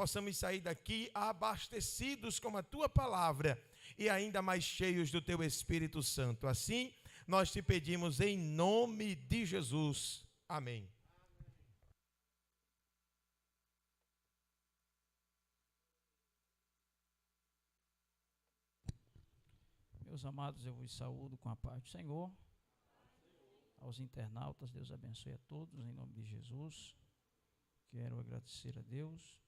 possamos sair daqui abastecidos com a tua palavra e ainda mais cheios do teu Espírito Santo. Assim, nós te pedimos em nome de Jesus. Amém. Meus amados, eu vos saúdo com a paz do Senhor. Aos internautas, Deus abençoe a todos, em nome de Jesus. Quero agradecer a Deus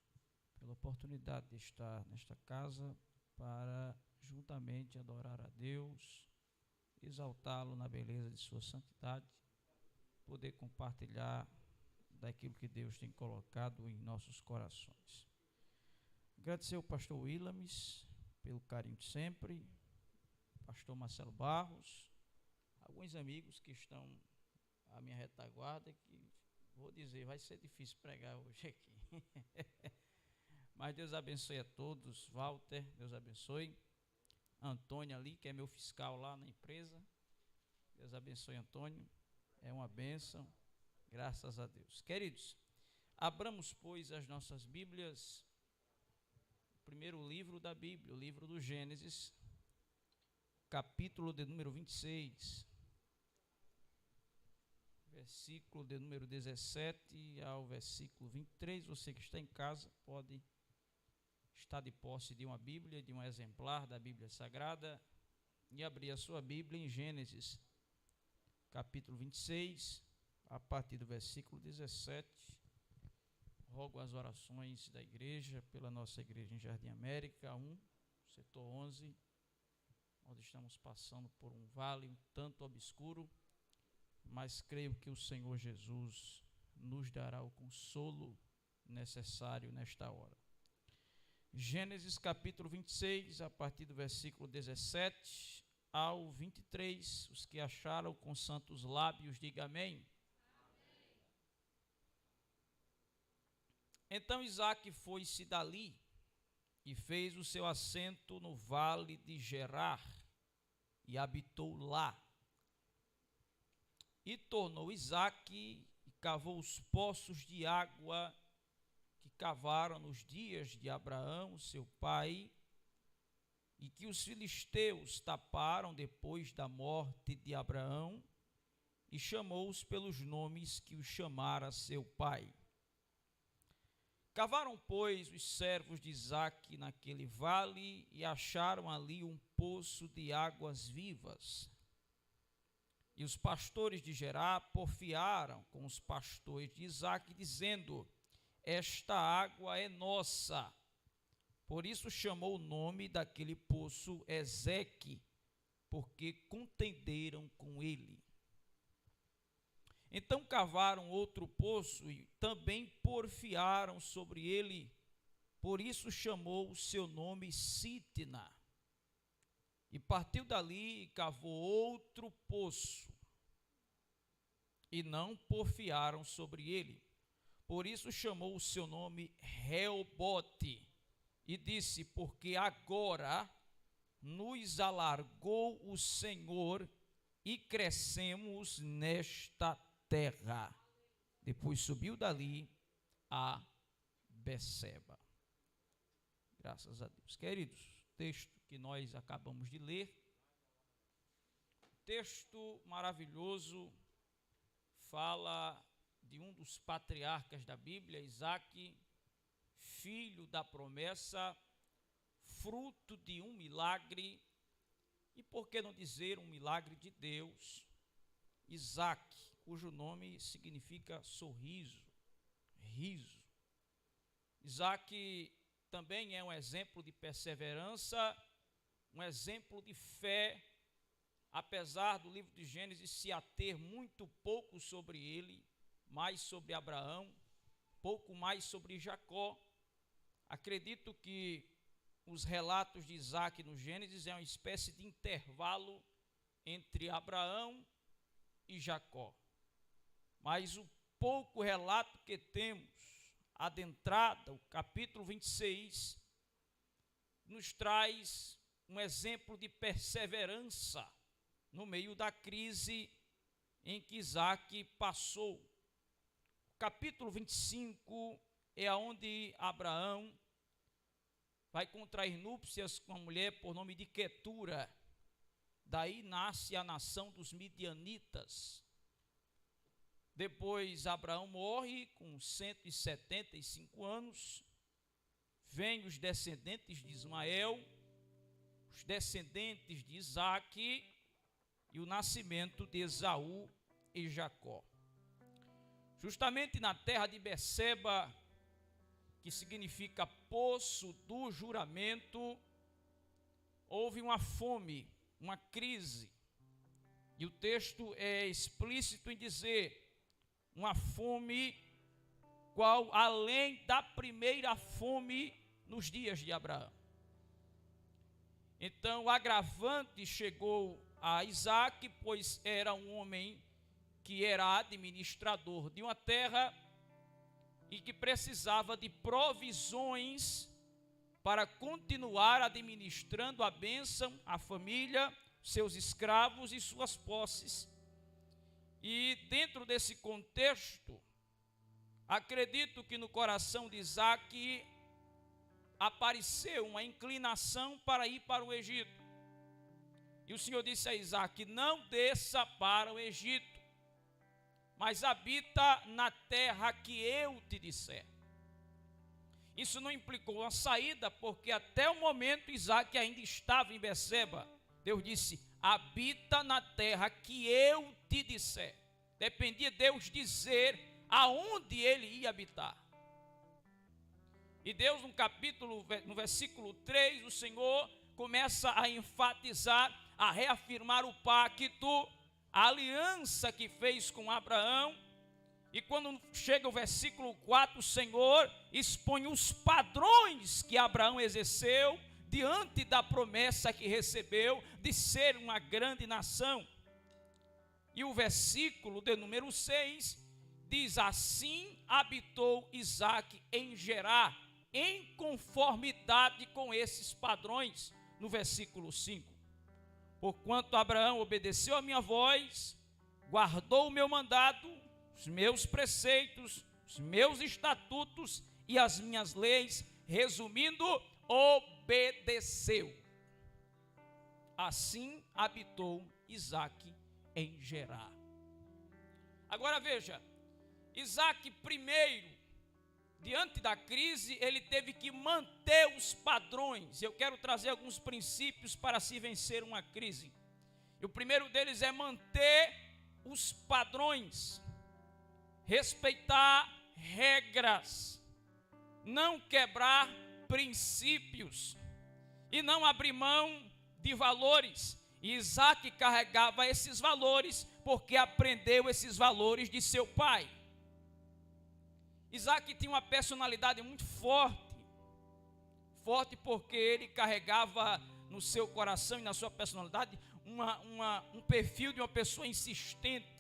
pela oportunidade de estar nesta casa para juntamente adorar a Deus, exaltá-lo na beleza de sua santidade, poder compartilhar daquilo que Deus tem colocado em nossos corações. Agradecer ao pastor Willames pelo carinho de sempre, pastor Marcelo Barros, alguns amigos que estão à minha retaguarda, que vou dizer, vai ser difícil pregar hoje aqui. Mas Deus abençoe a todos. Walter, Deus abençoe. Antônio ali, que é meu fiscal lá na empresa. Deus abençoe, Antônio. É uma bênção, graças a Deus. Queridos, abramos, pois, as nossas Bíblias. O primeiro livro da Bíblia, o livro do Gênesis, capítulo de número 26, versículo de número 17 ao versículo 23. Você que está em casa pode estar de posse de uma Bíblia, de um exemplar da Bíblia Sagrada, e abrir a sua Bíblia em Gênesis, capítulo 26, a partir do versículo 17. Rogo as orações da igreja, pela nossa igreja em Jardim América 1, setor 11, onde estamos passando por um vale um tanto obscuro, mas creio que o Senhor Jesus nos dará o consolo necessário nesta hora. Gênesis capítulo 26, a partir do versículo 17 ao 23, os que acharam com santos lábios, diga amém. Então Isaque foi-se dali e fez o seu assento no vale de Gerar, e habitou lá. E tornou Isaque e cavou os poços de água que cavaram nos dias de Abraão, seu pai, e que os filisteus taparam depois da morte de Abraão, e chamou-os pelos nomes que os chamara seu pai. Cavaram, pois, os servos de Isaque naquele vale e acharam ali um poço de águas vivas. E os pastores de Gerar porfiaram com os pastores de Isaque, dizendo: esta água é nossa. Por isso chamou o nome daquele poço Ezeque, porque contenderam com ele. Então cavaram outro poço e também porfiaram sobre ele, por isso chamou o seu nome Sitna. E partiu dali e cavou outro poço, e não porfiaram sobre ele, por isso chamou o seu nome Reobote, e disse: porque agora nos alargou o Senhor e crescemos nesta terra. Depois subiu dali a Beceba. Graças a Deus. Queridos, texto que nós acabamos de ler, texto maravilhoso, fala de um dos patriarcas da Bíblia, Isaque, filho da promessa, fruto de um milagre, e por que não dizer um milagre de Deus. Isaque, cujo nome significa sorriso, riso. Isaque também é um exemplo de perseverança, um exemplo de fé, apesar do livro de Gênesis se ater muito pouco sobre ele, mais sobre Abraão, pouco mais sobre Jacó. Acredito que os relatos de Isaque no Gênesis é uma espécie de intervalo entre Abraão e Jacó. Mas o pouco relato que temos adentrada, o capítulo 26, nos traz um exemplo de perseverança no meio da crise em que Isaque passou. O capítulo 25 é aonde Abraão vai contrair núpcias com uma mulher por nome de Quetura. Daí nasce a nação dos midianitas. Depois Abraão morre com 175 anos. Vêm os descendentes de Ismael, os descendentes de Isaque e o nascimento de Esaú e Jacó. Justamente na terra de Berseba, que significa poço do juramento, houve uma fome, uma crise. E o texto é explícito em dizer, uma fome qual além da primeira fome nos dias de Abraão. Então o agravante chegou a Isaque, pois era um homem que era administrador de uma terra e que precisava de provisões para continuar administrando a bênção, a família, seus escravos e suas posses. E dentro desse contexto, acredito que no coração de Isaque apareceu uma inclinação para ir para o Egito. E o Senhor disse a Isaque: não desça para o Egito, mas habita na terra que eu te disser. Isso não implicou uma saída, porque até o momento Isaque ainda estava em Berseba. Deus disse: habita na terra que eu te disser. Dependia de Deus dizer aonde ele ia habitar. E Deus, no versículo 3, o Senhor começa a enfatizar, a reafirmar o pacto, a aliança que fez com Abraão. E quando chega o versículo 4, o Senhor expõe os padrões que Abraão exerceu diante da promessa que recebeu de ser uma grande nação. E o versículo de número 6 diz: assim habitou Isaque em Gerar, em conformidade com esses padrões. No versículo 5: porquanto Abraão obedeceu a minha voz, guardou o meu mandado, os meus preceitos, os meus estatutos e as minhas leis, resumindo, obedeceu. Assim habitou Isaque em Gerar. Agora veja, Isaque primeiro, diante da crise, ele teve que manter os padrões. Eu quero trazer alguns princípios para se vencer uma crise. E o primeiro deles é manter os padrões, respeitar regras, não quebrar princípios e não abrir mão de valores. E Isaque carregava esses valores porque aprendeu esses valores de seu pai. Isaque tinha uma personalidade muito forte porque ele carregava no seu coração e na sua personalidade um perfil de uma pessoa insistente.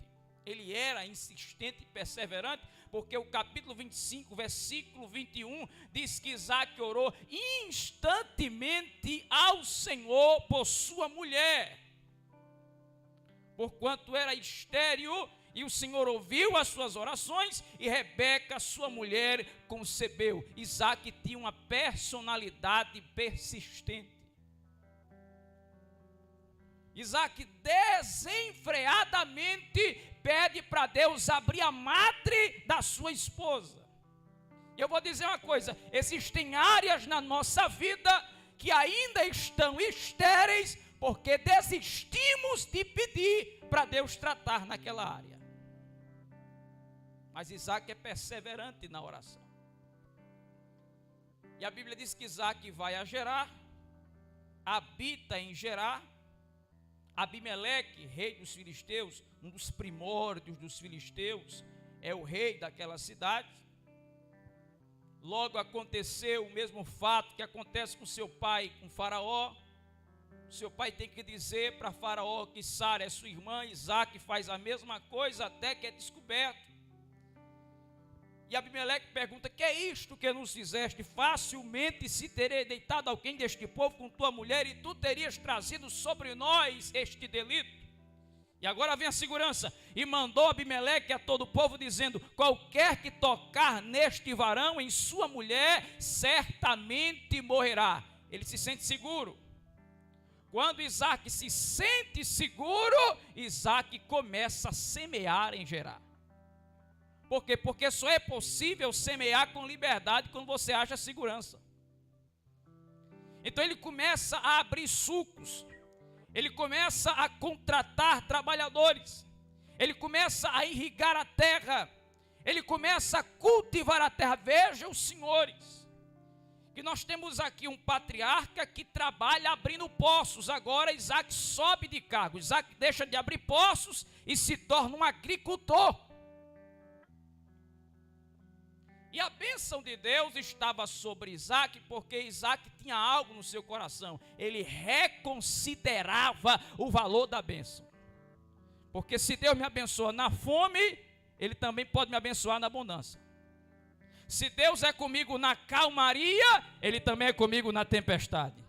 Ele era insistente e perseverante, porque o capítulo 25, versículo 21, diz que Isaque orou instantemente ao Senhor por sua mulher, porquanto era estéril, e o Senhor ouviu as suas orações, e Rebeca, sua mulher, concebeu. Isaque tinha uma personalidade persistente. Isaque desenfreadamente pede para Deus abrir a madre da sua esposa. E eu vou dizer uma coisa: existem áreas na nossa vida que ainda estão estéreis, porque desistimos de pedir para Deus tratar naquela área. Mas Isaque é perseverante na oração. E a Bíblia diz que Isaque vai a Gerar, habita em Gerar. Abimeleque, rei dos filisteus, um dos primórdios dos filisteus, é o rei daquela cidade. Logo aconteceu o mesmo fato que acontece com seu pai, com Faraó. Seu pai tem que dizer para Faraó que Sara é sua irmã. Isaque faz a mesma coisa até que é descoberto. E Abimeleque pergunta: que é isto que nos fizeste? Facilmente se teria deitado alguém deste povo com tua mulher, e tu terias trazido sobre nós este delito. E agora vem a segurança. E mandou Abimeleque a todo o povo, dizendo: qualquer que tocar neste varão, em sua mulher, certamente morrerá. Ele se sente seguro. Quando Isaac se sente seguro, Isaac começa a semear em Gerar. Por quê? Porque só é possível semear com liberdade quando você acha segurança. Então ele começa a abrir sulcos. Ele começa a contratar trabalhadores. Ele começa a irrigar a terra. Ele começa a cultivar a terra. Vejam, senhores, que nós temos aqui um patriarca que trabalha abrindo poços. Agora Isaac sobe de cargo. Isaac deixa de abrir poços e se torna um agricultor. E a bênção de Deus estava sobre Isaac, porque Isaac tinha algo no seu coração. Ele reconsiderava o valor da bênção. Porque se Deus me abençoa na fome, Ele também pode me abençoar na abundância. Se Deus é comigo na calmaria, Ele também é comigo na tempestade.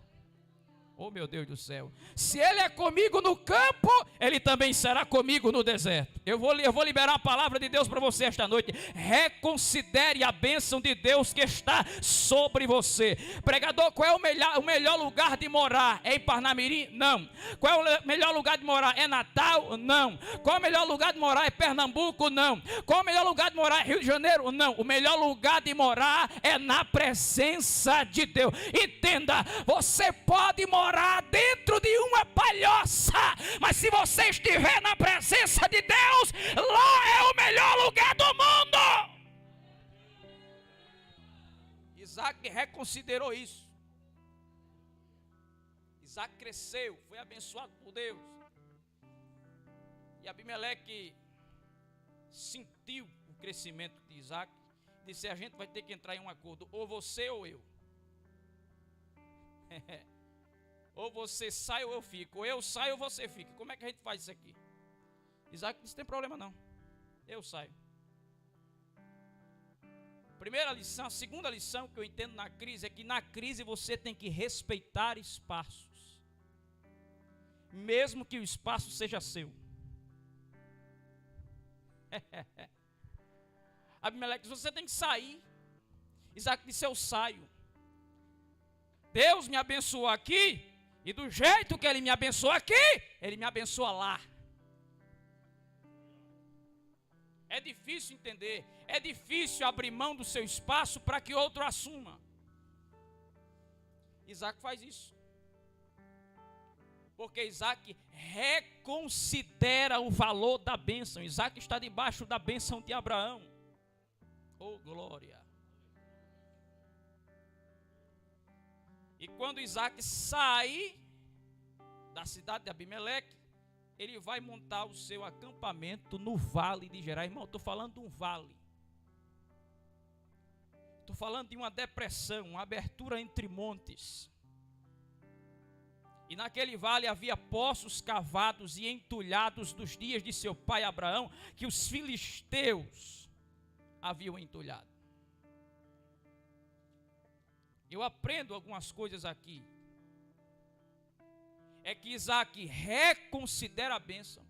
Oh, meu Deus do céu. Se Ele é comigo no campo, Ele também será comigo no deserto. Eu vou liberar a palavra de Deus para você esta noite. Reconsidere a bênção de Deus que está sobre você. Pregador, qual é o melhor lugar de morar? É em Parnamirim? Não. Qual é o melhor lugar de morar? É Natal? Não. Qual é o melhor lugar de morar? É Pernambuco? Não. Qual é o melhor lugar de morar? É Rio de Janeiro? Não. O melhor lugar de morar é na presença de Deus. Entenda, você pode morar dentro de uma palhoça, mas se você estiver na presença de Deus, lá é o melhor lugar do mundo. Isaac reconsiderou isso. Isaac cresceu, foi abençoado por Deus. E Abimeleque sentiu o crescimento de Isaac, disse: a gente vai ter que entrar em um acordo, ou você ou eu. Ou você sai ou eu fico, ou eu saio ou você fica. Como é que a gente faz isso aqui? Isaac disse: não tem problema não, eu saio. Primeira lição. A segunda lição que eu entendo na crise é que na crise você tem que respeitar espaços, mesmo que o espaço seja seu. Abimeleque disse: você tem que sair. Isaac disse: eu saio. Deus me abençoou aqui, e do jeito que Ele me abençoou aqui, Ele me abençoa lá. É difícil entender, é difícil abrir mão do seu espaço para que outro assuma. Isaac faz isso, porque Isaac reconsidera o valor da bênção. Isaac está debaixo da bênção de Abraão. Oh, glória! E quando Isaac sai da cidade de Abimeleque, ele vai montar o seu acampamento no vale de Gerar. Irmão, estou falando de um vale. Estou falando de uma depressão, uma abertura entre montes. E naquele vale havia poços cavados e entulhados dos dias de seu pai Abraão, que os filisteus haviam entulhado. Eu aprendo algumas coisas aqui. É que Isaac reconsidera a bênção,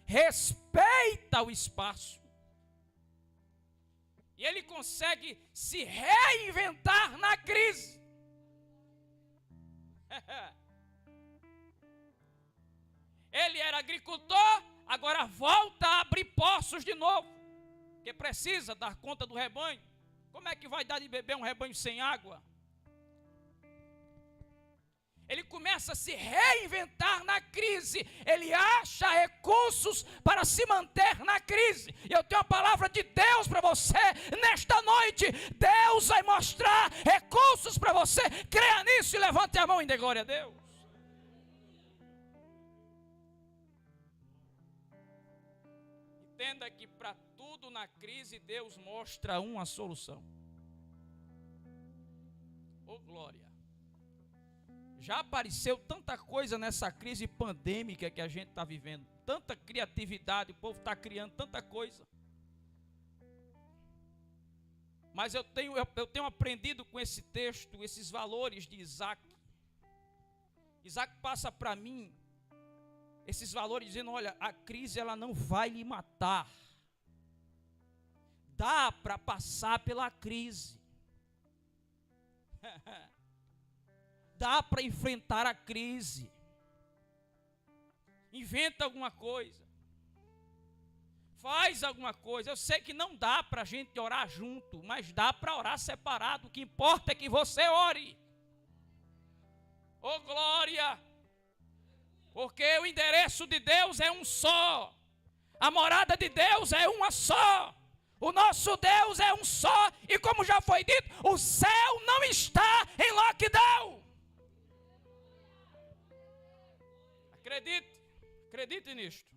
respeita o espaço, e ele consegue se reinventar na crise. Ele era agricultor, agora volta a abrir poços de novo, porque precisa dar conta do rebanho. Como é que vai dar de beber um rebanho sem água? Ele começa a se reinventar na crise. Ele acha recursos para se manter na crise. E eu tenho a palavra de Deus para você nesta noite. Deus vai mostrar recursos para você. Creia nisso e levante a mão e dê glória a Deus. Entenda que para tudo na crise Deus mostra uma solução. Oh, glória! Já apareceu tanta coisa nessa crise pandêmica que a gente está vivendo. Tanta criatividade, o povo está criando tanta coisa. Mas eu tenho aprendido com esse texto, esses valores de Isaac. Isaac passa para mim esses valores dizendo, olha, a crise ela não vai lhe matar. Dá para passar pela crise. Dá para enfrentar a crise. Inventa alguma coisa. Faz alguma coisa. Eu sei que não dá para a gente orar junto, mas dá para orar separado. O que importa é que você ore. Oh glória! Porque o endereço de Deus é um só. A morada de Deus é uma só. O nosso Deus é um só. E como já foi dito, o céu não está em lockdown. Acredite nisto.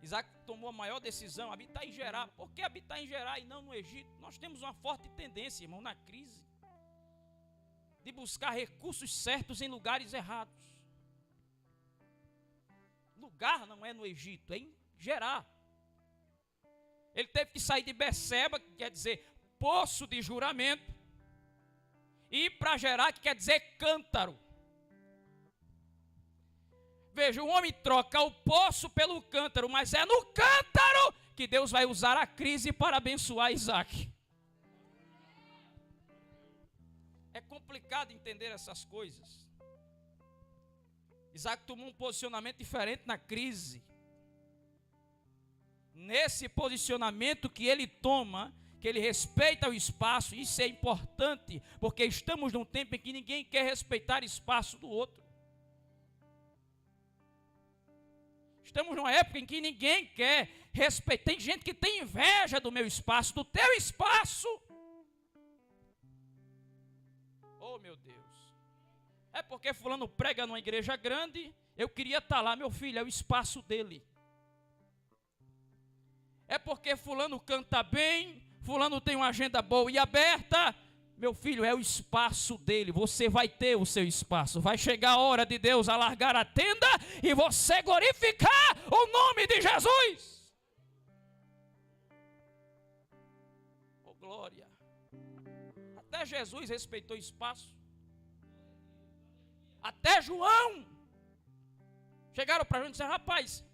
Isaac tomou a maior decisão, habitar em Gerar. Por que habitar em Gerar e não no Egito? Nós temos uma forte tendência, irmão, na crise, de buscar recursos certos em lugares errados. Lugar não é no Egito, é em Gerar. Ele teve que sair de Beceba, que quer dizer poço de juramento, e ir para Gerar, que quer dizer cântaro. Veja, o homem troca o poço pelo cântaro, mas é no cântaro que Deus vai usar a crise para abençoar Isaac. É complicado entender essas coisas. Isaac tomou um posicionamento diferente na crise. Nesse posicionamento que ele toma, que ele respeita o espaço, isso é importante, porque estamos num tempo em que ninguém quer respeitar o espaço do outro. Estamos numa época em que ninguém quer respeitar. Tem gente que tem inveja do meu espaço, do teu espaço. Oh, meu Deus. É porque fulano prega numa igreja grande, eu queria estar lá, meu filho, é o espaço dele. É porque fulano canta bem, fulano tem uma agenda boa e aberta, meu filho, é o espaço dele. Você vai ter o seu espaço. Vai chegar a hora de Deus alargar a tenda e você glorificar o nome de Jesus. Oh, glória. Até Jesus respeitou espaço. Até João. Chegaram para João e disseram, rapaz,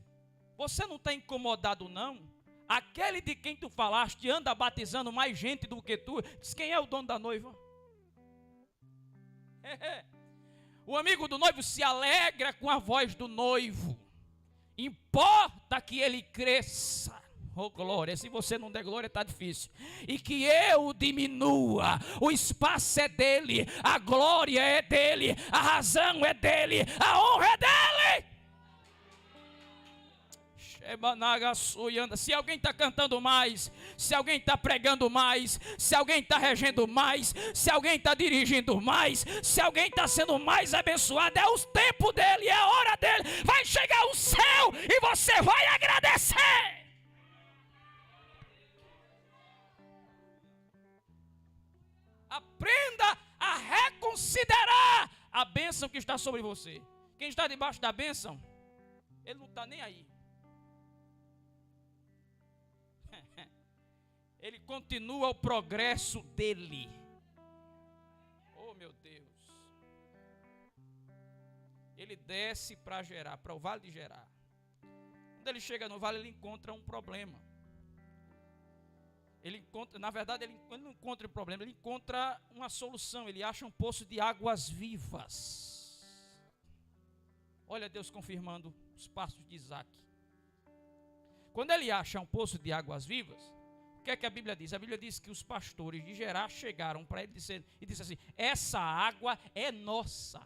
você não está incomodado não? Aquele de quem tu falaste anda batizando mais gente do que tu. Diz, quem é o dono da noiva? O amigo do noivo se alegra com a voz do noivo. Importa que ele cresça. Oh glória, se você não der glória está difícil. E que eu diminua. O espaço é dele, a glória é dele, a razão é dele, a honra é dele. Se alguém está cantando mais, se alguém está pregando mais, se alguém está regendo mais, se alguém está dirigindo mais, se alguém está sendo mais abençoado, é o tempo dele, é a hora dele. Vai chegar o céu e você vai agradecer. Aprenda a reconsiderar a bênção que está sobre você. Quem está debaixo da bênção, ele não está nem aí. Ele continua o progresso dele. Oh, meu Deus. Ele desce para Gerar, para o vale de Gerar. Quando ele chega no vale, ele encontra um problema. Ele encontra, na verdade, ele não encontra um problema, ele encontra uma solução. Ele acha um poço de águas vivas. Olha Deus confirmando os passos de Isaac. Quando ele acha um poço de águas vivas, o que é que a Bíblia diz? A Bíblia diz que os pastores de Gerar chegaram para ele e disseram assim, essa água é nossa.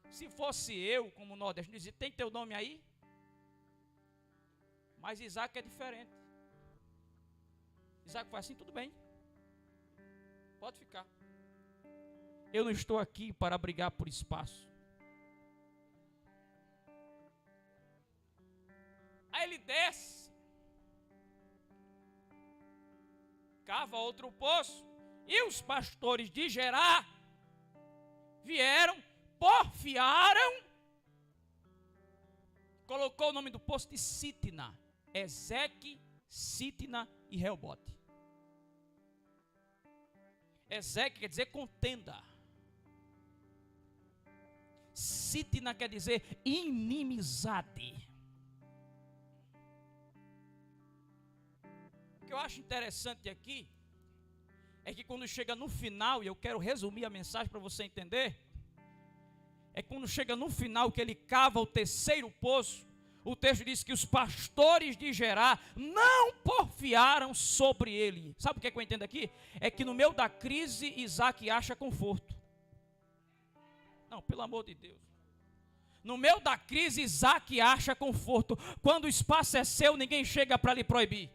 Se fosse eu, como nordestino, dizia, tem teu nome aí? Mas Isaac é diferente. Isaac faz assim, tudo bem. Pode ficar. Eu não estou aqui para brigar por espaço. Aí ele desce. Cava outro poço, e os pastores de Gerar vieram, porfiaram, colocou o nome do poço de Sitna, Ezeque, Sitna e Reobote. Ezeque quer dizer contenda. Sitina quer dizer inimizade. O que eu acho interessante aqui é que quando chega no final, e eu quero resumir a mensagem para você entender, é quando chega no final que ele cava o terceiro poço, o texto diz que os pastores de Gerar não porfiaram sobre ele. Sabe o que eu entendo aqui? É que no meio da crise, Isaac acha conforto. Não, pelo amor de Deus. No meio da crise, Isaac acha conforto. Quando o espaço é seu, ninguém chega para lhe proibir.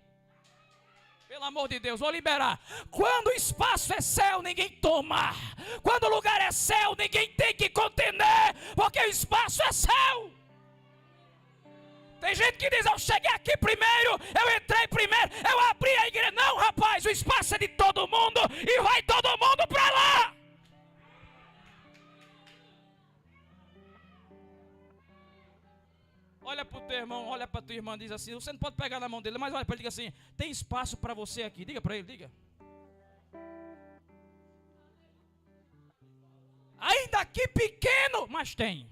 Pelo amor de Deus, vou liberar. Quando o espaço é seu, ninguém toma. Quando o lugar é seu, ninguém tem que contender, porque o espaço é seu. Tem gente que diz, eu cheguei aqui primeiro, eu entrei primeiro, eu abri a igreja. Não, rapaz, o espaço é de todo mundo e vai todo mundo para lá. Olha para o teu irmão, olha para a tua irmã, diz assim, você não pode pegar na mão dele, mas olha para ele e diga assim, tem espaço para você aqui. Diga para ele, diga. Ainda que pequeno, mas tem.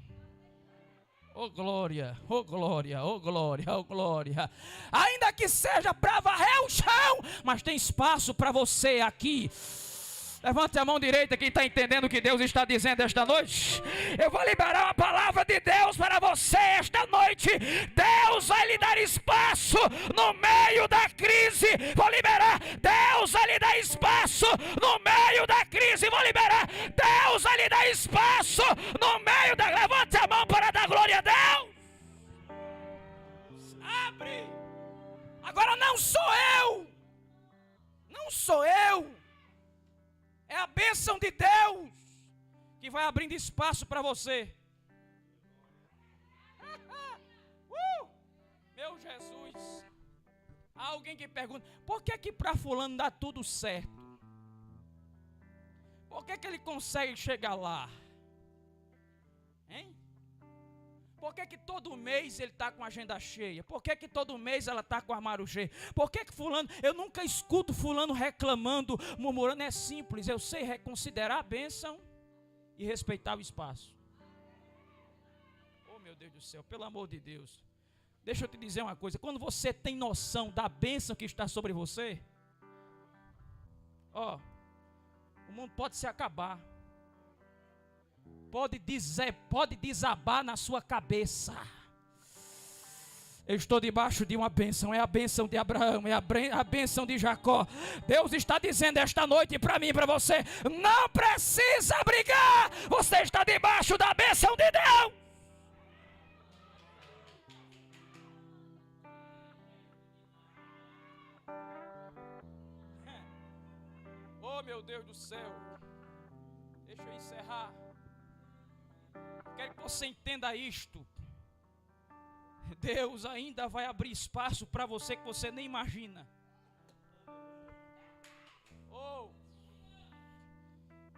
Oh glória, oh glória, oh glória, oh glória. Ainda que seja para varrer o chão, mas tem espaço para você aqui. Levante a mão direita, quem está entendendo o que Deus está dizendo esta noite. Eu vou liberar uma palavra de Deus para você esta noite. Deus vai lhe dar espaço no meio da crise. Vou liberar. Deus vai lhe dar espaço no meio da crise. Vou liberar. Deus vai lhe dar espaço no meio da... Levante a mão para dar glória a Deus. Abre. Agora não sou eu. Não sou eu. É a bênção de Deus que vai abrindo espaço para você. Meu Jesus. Há alguém que pergunta, por que para fulano dá tudo certo? Por que ele consegue chegar lá? Hein? Por que todo mês ele está com a agenda cheia? Por que todo mês ela está com o armário cheio? Por que fulano, eu nunca escuto fulano reclamando, murmurando. É simples, eu sei reconsiderar a bênção e respeitar o espaço. Oh meu Deus do céu, pelo amor de Deus. Deixa eu te dizer uma coisa, quando você tem noção da bênção que está sobre você, ó, o mundo pode se acabar. Pode desabar na sua cabeça. Eu estou debaixo de uma bênção. É a bênção de Abraão, é a bênção de Jacó. Deus está dizendo esta noite para mim e para você, não precisa brigar. Você está debaixo da bênção de Deus. Oh meu Deus do céu. Deixa eu encerrar. Quero que você entenda isto. Deus ainda vai abrir espaço para você que você nem imagina.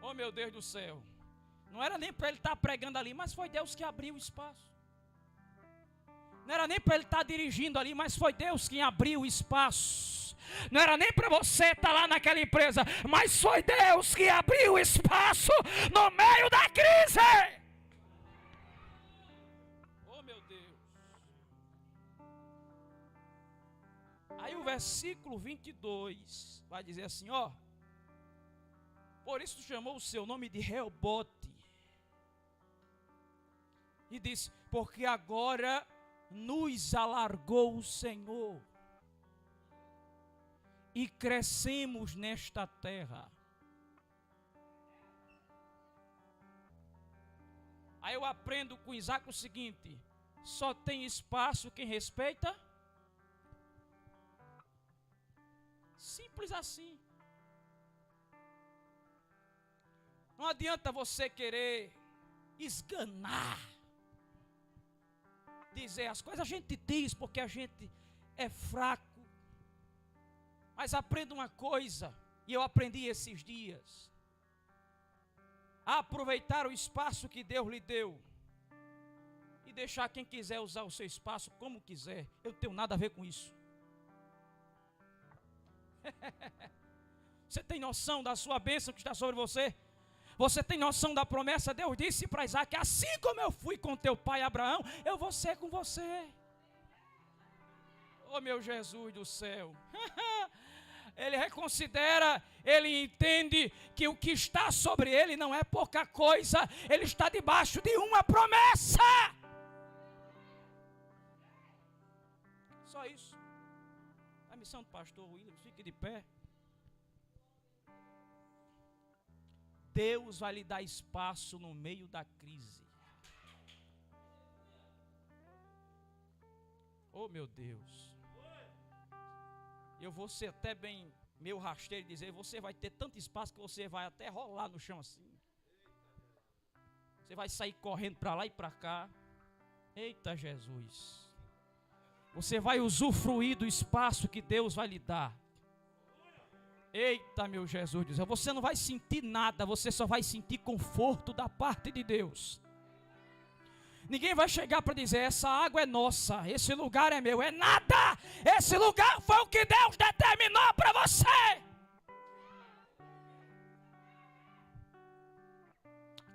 Oh meu Deus do céu. Não era nem para ele estar pregando ali, mas foi Deus que abriu o espaço. Não era nem para ele estar dirigindo ali, mas foi Deus quem abriu o espaço. Não era nem para você estar lá naquela empresa, mas foi Deus que abriu o espaço no meio da crise. Aí o versículo 22 vai dizer assim, ó. Por isso chamou o seu nome de Reobote. E disse, porque agora nos alargou o Senhor. E crescemos nesta terra. Aí eu aprendo com Isaac o seguinte, só tem espaço quem respeita. Simples assim. Não adianta você querer esganar, dizer as coisas. A gente diz porque a gente é fraco. Mas aprenda uma coisa, e eu aprendi esses dias, a aproveitar o espaço que Deus lhe deu e deixar quem quiser usar o seu espaço como quiser. Eu não tenho nada a ver com isso. Você tem noção da sua bênção que está sobre você? Você tem noção da promessa? Deus disse para Isaac: assim como eu fui com teu pai Abraão, eu vou ser com você. Oh, meu Jesus do céu. Ele reconsidera, ele entende que o que está sobre ele não é pouca coisa. Ele está debaixo de uma promessa. Só isso. A missão do pastor Williams, fique de pé. Deus vai lhe dar espaço no meio da crise. Oh, meu Deus. Eu vou ser até bem meio rasteiro e dizer: você vai ter tanto espaço que você vai até rolar no chão assim. Você vai sair correndo para lá e para cá. Eita Jesus. Você vai usufruir do espaço que Deus vai lhe dar. Eita, meu Jesus, você não vai sentir nada, você só vai sentir conforto da parte de Deus. Ninguém vai chegar para dizer: essa água é nossa, esse lugar é meu. É nada, esse lugar foi o que Deus determinou para você.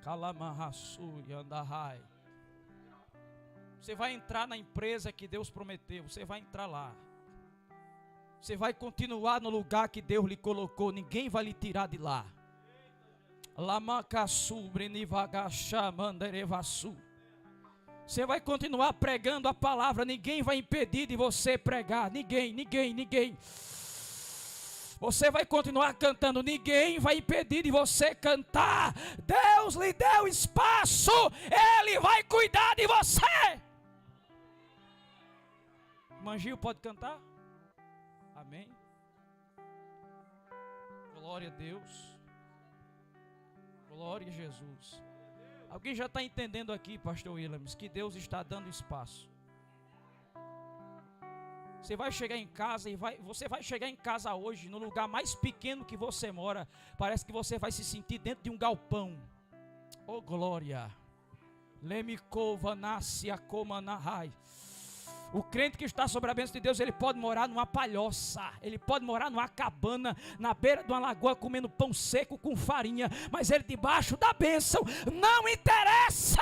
Calamarraçu e Andahai. Você vai entrar na empresa que Deus prometeu, você vai entrar lá. Você vai continuar no lugar que Deus lhe colocou. Ninguém vai lhe tirar de lá. Você vai continuar pregando a palavra. Ninguém vai impedir de você pregar. Ninguém. Você vai continuar cantando. Ninguém vai impedir de você cantar. Deus lhe deu espaço. Ele vai cuidar de você. Manjinho pode cantar? Amém. Glória a Deus. Glória a Jesus. Alguém já está entendendo aqui, pastor Williams, que Deus está dando espaço. Você vai chegar em casa você vai chegar em casa hoje, no lugar mais pequeno que você mora. Parece que você vai se sentir dentro de um galpão. Oh, glória. Lemikova nasce a comanahai. O crente que está sobre a bênção de Deus, ele pode morar numa palhoça, ele pode morar numa cabana, na beira de uma lagoa, comendo pão seco com farinha, mas ele debaixo da bênção, não interessa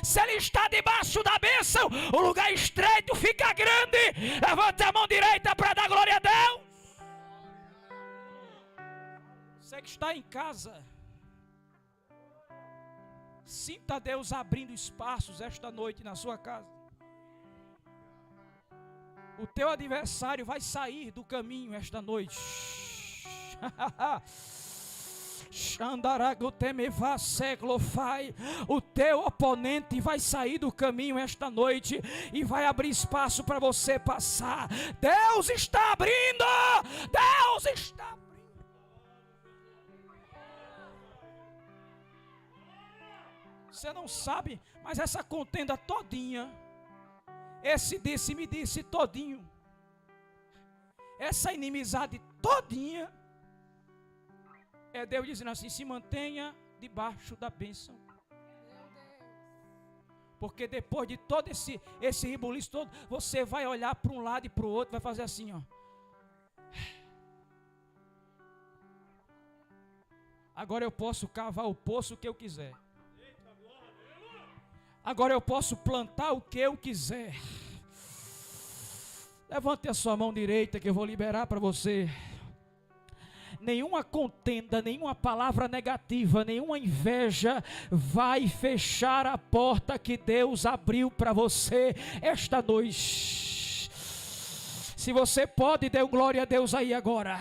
se ele está debaixo da bênção, o lugar estreito fica grande. Levante a mão direita para dar glória a Deus. Você que está em casa, sinta Deus abrindo espaços esta noite na sua casa. O teu adversário vai sair do caminho esta noite. O teu oponente vai sair do caminho esta noite e vai abrir espaço para você passar. Deus está abrindo! Deus está abrindo! Você não sabe, mas essa contenda todinha, esse disse-me disse todinho, essa inimizade todinha, é Deus dizendo assim: se mantenha debaixo da bênção. Porque depois de todo esse rebuliço todo, você vai olhar para um lado e para o outro, vai fazer assim, ó. Agora eu posso cavar o poço que eu quiser. Agora eu posso plantar o que eu quiser. Levante a sua mão direita que eu vou liberar para você. Nenhuma contenda, nenhuma palavra negativa, nenhuma inveja vai fechar a porta que Deus abriu para você esta noite. Se você pode, dê glória a Deus aí agora.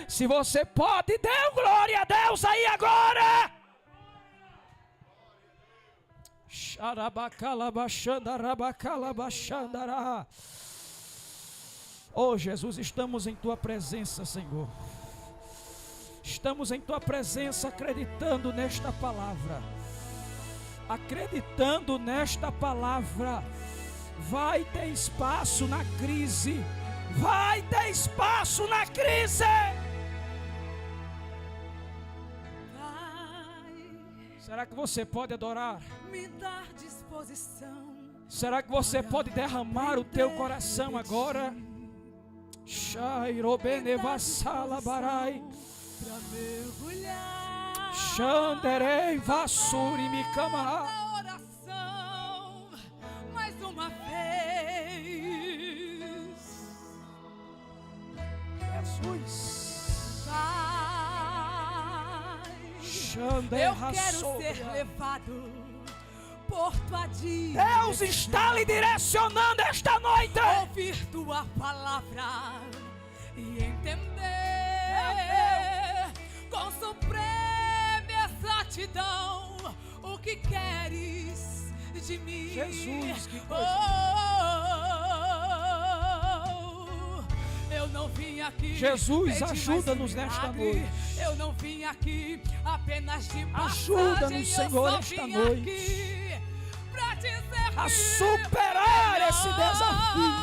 Se você pode, dê glória a Deus aí agora. Oh Jesus, estamos em tua presença, Senhor. Estamos em tua presença, acreditando nesta palavra. Acreditando nesta palavra. Vai ter espaço na crise. Vai ter espaço na crise. Será que você pode adorar? Me dar disposição. Será que você pode derramar o teu coração agora? Shairobenevasalabarai. Pra mergulhar Xanderei, vassuri, me cama. Na oração, mais uma vez. Jesus. Pai, Xander, eu quero ser levado por tua direção. Deus está lhe direcionando esta noite. Ouvir tua palavra e entender com suprema exatidão o que queres de mim. Jesus, que coisa. Eu não vim aqui. Jesus, pedir ajuda-nos mais nesta milagre. noite. Eu não vim aqui apenas de passagem. Ajuda-nos, Senhor, eu só esta vim noite. aqui pra te servir A superar esse desafio.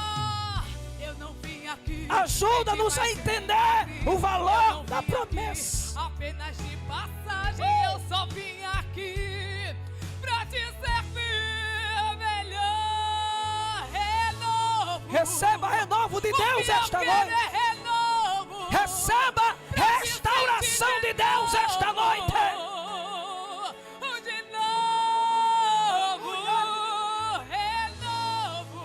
Eu não vim aqui. Ajuda-nos a pedir mais entender milagre. o Eu valor não da vim aqui promessa. apenas de passagem, eu só vim aqui pra te servir melhor. Renovo. Receba renovo de Deus esta noite. Renovo. Receba restauração de Deus esta noite. De novo. Renovo.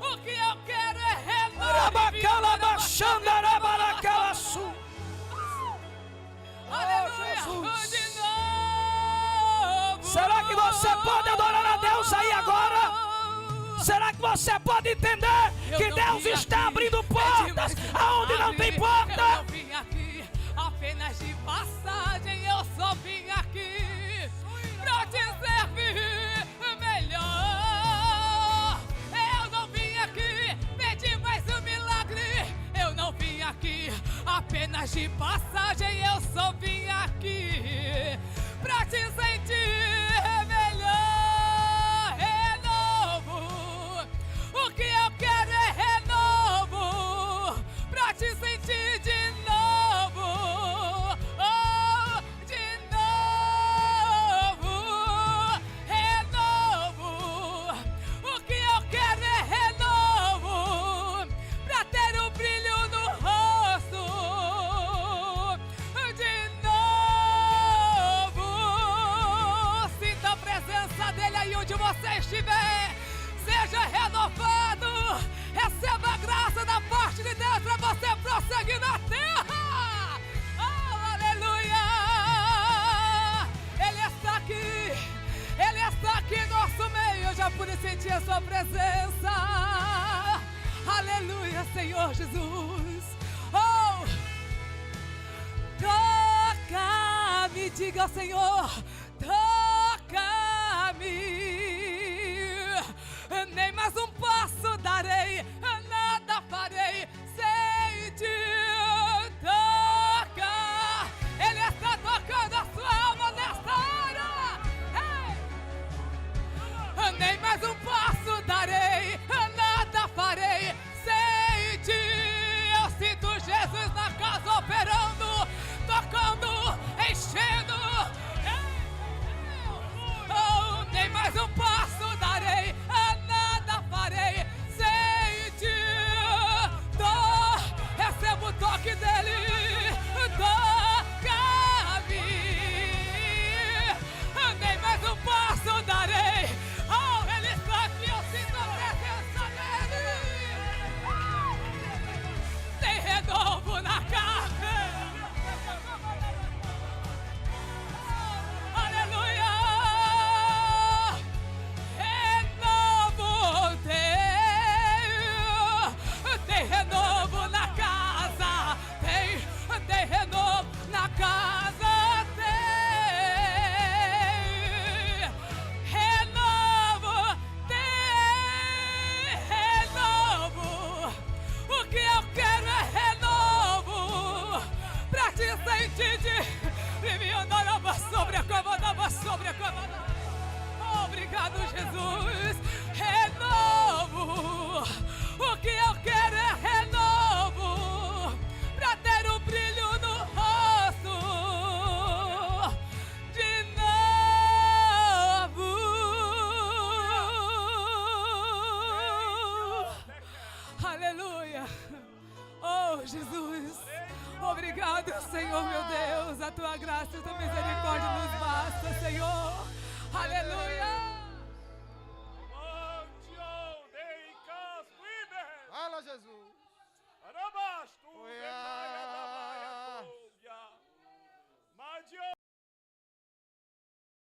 O que eu quero é renovo. Rabacalabaxandarabaracalassu. Aleluia. Jesus. De novo. Será que você pode adorar a Deus aí agora? Será que você pode entender que Deus está abrindo portas aonde não tem Eu porta? não vim aqui apenas de passagem, eu só vim aqui pra te servir melhor. Eu não vim aqui pedir mais um milagre, eu não vim aqui apenas de passagem, eu só vim aqui pra te sentir melhor. O que eu quero é renovo, pra te sentir de novo, oh, de novo, renovo. O que eu quero é renovo, pra ter um brilho no rosto, de novo. Sinta a presença dele aí onde você estiver. Seja renovado, receba a graça da parte de Deus para você prosseguir na terra. Oh, aleluia! Ele está aqui em nosso meio. Eu já pude sentir a sua presença. Aleluia, Senhor Jesus. Oh, toca-me, diga ao Senhor, toca-me. Nem mais um passo darei, nada farei sem te tocar. Ele está tocando a sua alma nesta hora. Hey! Nem mais um passo darei, nada farei sem ti. Eu sinto Jesus na casa operando, tocando, enchendo. Oh, nem mais um passo darei, nada farei sem ti. Recebo o toque dele, toca-me. Nem mais um passo darei. Oh, ele está aqui, eu sinto a presença dele. Tem renovo na carne. Aleluia! Renovo tem renovo na casa, tem renovo na casa, tem renovo, o que eu quero é renovo, pra te sentir de me andava sobre a cama. Obrigado, Jesus. Renovo. O que eu quero é renovo, pra ter um brilho no rosto. De novo. Aleluia. Oh, Jesus. Obrigado, Senhor, meu Deus. A tua graça e a tua misericórdia nos basta, Senhor. Aleluia.